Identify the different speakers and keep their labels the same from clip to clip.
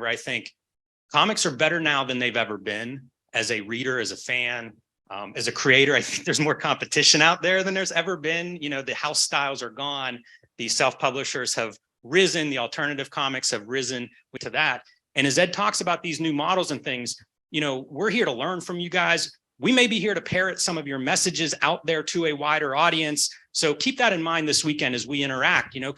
Speaker 1: where I think comics are better now than they've ever been. As a reader, as a fan, as a creator, I think there's more competition out there than there's ever been. You know, the house styles are gone. The self-publishers have risen. The alternative comics have risen to that. And as Ed talks about these new models and things, you know, we're here to learn from you guys. We may be here to parrot some of your messages out there to a wider audience. So keep that in mind this weekend as we interact, you know.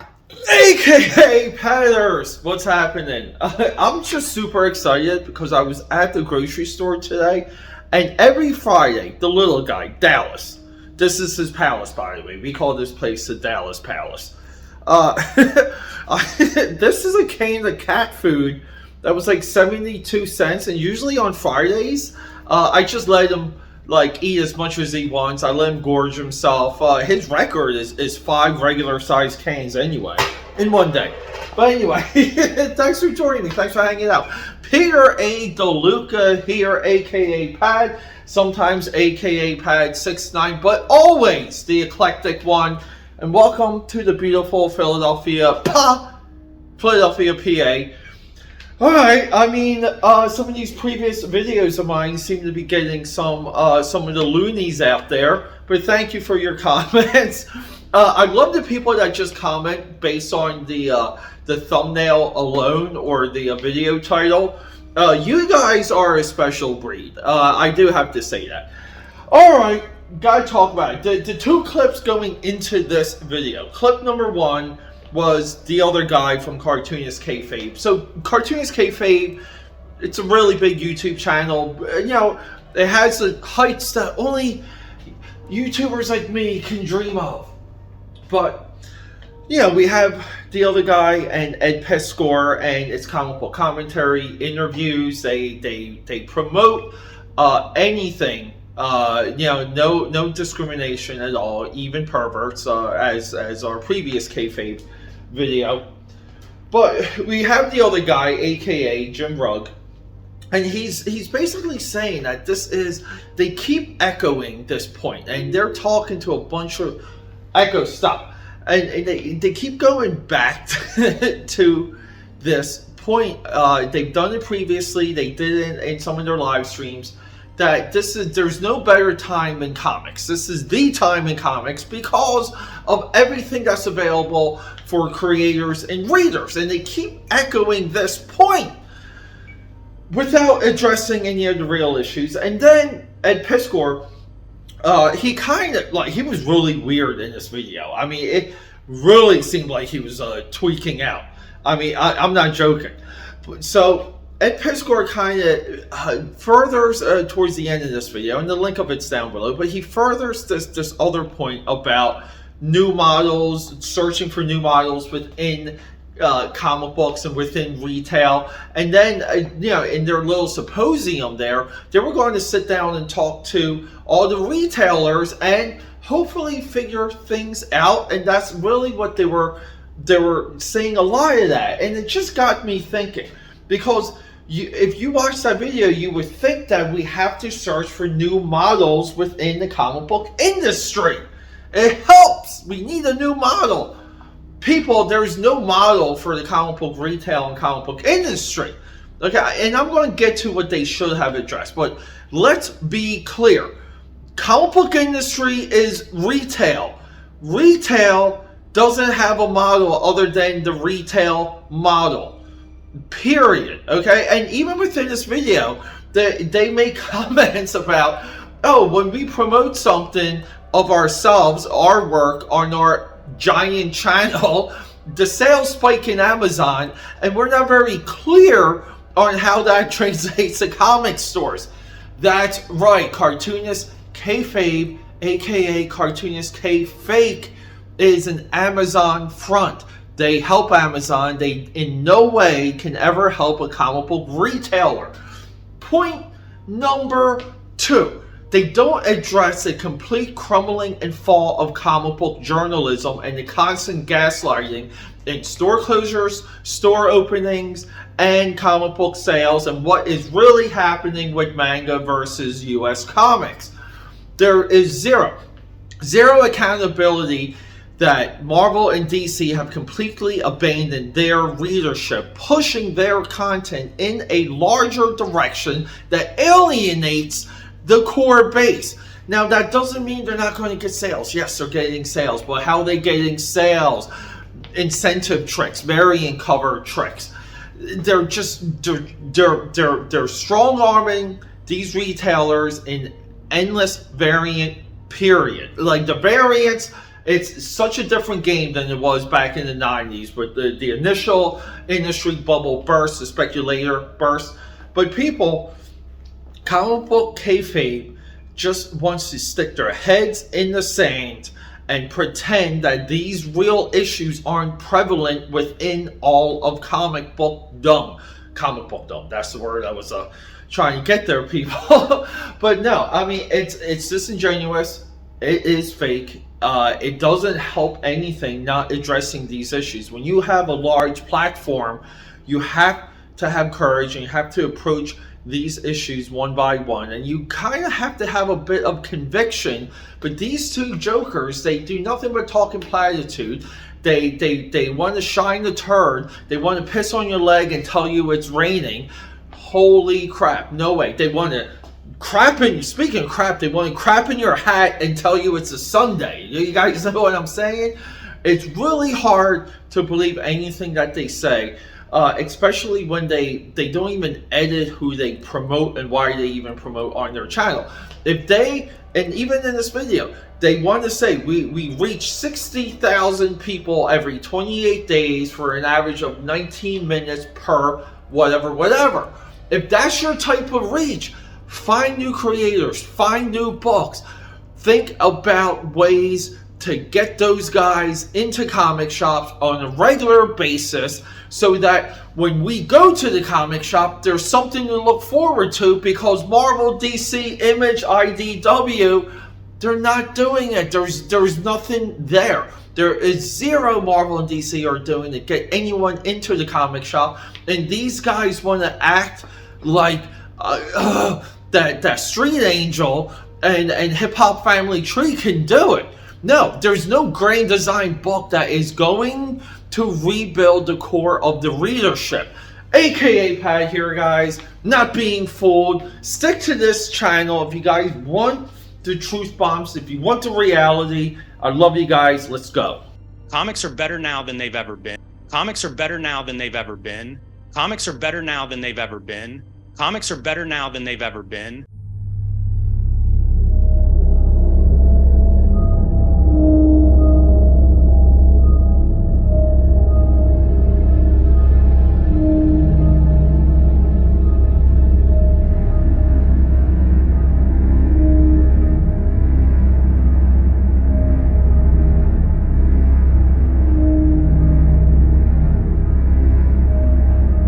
Speaker 2: AKAPADers, what's happening? I'm just super excited because I was at the grocery store today, and every Friday, the little guy, Dallas, this is his palace, by the way. We call this place the Dallas Palace. This is a can of cat food that was like 72 cents, and usually on Fridays, I just let him like eat as much as he wants. I let him gorge himself. His record is 5 regular sized cans anyway in one day. But anyway, thanks for joining me. Thanks for hanging out. Peter A. DeLuca here, aka Pad, sometimes aka Pad 69, but always the eclectic one. And welcome to the beautiful Philadelphia, PA. Alright, I mean, some of these previous videos of mine seem to be getting some of the loonies out there, but thank you for your comments. I love the people that just comment based on the thumbnail alone or the video title. You guys are a special breed. I do have to say that. Alright, gotta talk about it. The 2 clips going into this video. Clip number 1 was the other guy from Cartoonist Kayfabe. So Cartoonist Kayfabe, it's a really big YouTube channel. You know, it has the heights that only YouTubers like me can dream of. But, you know, we have the other guy and Ed Pescore, and it's comic book commentary, interviews. They promote anything. You know, no discrimination at all, even perverts, as our previous kayfabe video. But we have the other guy, aka Jim Rugg, and he's basically saying that they keep echoing this point, and they're talking to a bunch of stop, and they keep going back to this point. They've done it previously. They did it in some of their live streams. That there's no better time in comics. This is the time in comics because of everything that's available for creators and readers. And they keep echoing this point without addressing any of the real issues. And then Ed Pescore, he kind of, like, he was really weird in this video. I mean, it really seemed like he was tweaking out. I mean, I'm not joking. So Ed Pescore kind of furthers towards the end of this video, and the link of it's down below, but he furthers this other point about new models, searching for new models within comic books and within retail. And then, you know, in their little symposium there, they were going to sit down and talk to all the retailers and hopefully figure things out. And that's really what they were saying, a lot of that. And it just got me thinking, because if you watch that video, you would think that we have to search for new models within the comic book industry. It helps. We need a new model. People, there's no model for the comic book retail and comic book industry. Okay, and I'm going to get to what they should have addressed, but let's be clear. Comic book industry is retail. Retail doesn't have a model other than the retail model. Period. Okay, and even within this video, they make comments about, oh, when we promote something of ourselves, our work on our giant channel, the sales spike in Amazon, and we're not very clear on how that translates to comic stores. That's right, Cartoonist Kayfabe, aka Cartoonist Kayfake, is an Amazon front. They help Amazon. They in no way can ever help a comic book retailer. Point number 2. They don't address the complete crumbling and fall of comic book journalism and the constant gaslighting in store closures, store openings, and comic book sales, and what is really happening with manga versus US comics. There is zero accountability that Marvel and DC have completely abandoned their readership, pushing their content in a larger direction that alienates the core base. Now, that doesn't mean they're not going to get sales. Yes, they're getting sales, but how are they getting sales? Incentive tricks, variant cover tricks. They're just they're strong arming these retailers in endless variant period. Like the variants, it's such a different game than it was back in the 90s with the initial industry bubble burst, the speculator burst. But people, comic book kayfabe just wants to stick their heads in the sand and pretend that these real issues aren't prevalent within all of comic book dumb. Comic book dumb, that's the word I was trying to get there, people. But no, I mean, it's disingenuous. It is fake. It doesn't help anything not addressing these issues. When you have a large platform, you have to have courage and you have to approach these issues one by one, and you kind of have to have a bit of conviction. But these two jokers, they do nothing but talking platitude. They want to shine the turd. They want to piss on your leg and tell you it's raining. Holy crap, no way. They want to crap in, speaking of crap, they want to crap in your hat and tell you it's a Sunday. You guys know what I'm saying? It's really hard to believe anything that they say, especially when they don't even edit who they promote and why they even promote on their channel. If they, and even in this video, they want to say we reach 60,000 people every 28 days for an average of 19 minutes per whatever. If that's your type of reach, find new creators, find new books, think about ways to get those guys into comic shops on a regular basis so that when we go to the comic shop, there's something to look forward to, because Marvel, DC, Image, IDW, they're not doing it. There's nothing there. There is zero Marvel and DC are doing to get anyone into the comic shop, and these guys want to act like that Street Angel and Hip Hop Family Tree can do it. No, there's no grand design book that is going to rebuild the core of the readership. AKAPAD here, guys, not being fooled. Stick to this channel if you guys want the truth bombs, if you want the reality. I love you guys. Let's go.
Speaker 1: Comics are better now than they've ever been. Comics are better now than they've ever been. Comics are better now than they've ever been. Comics are better now than they've ever been.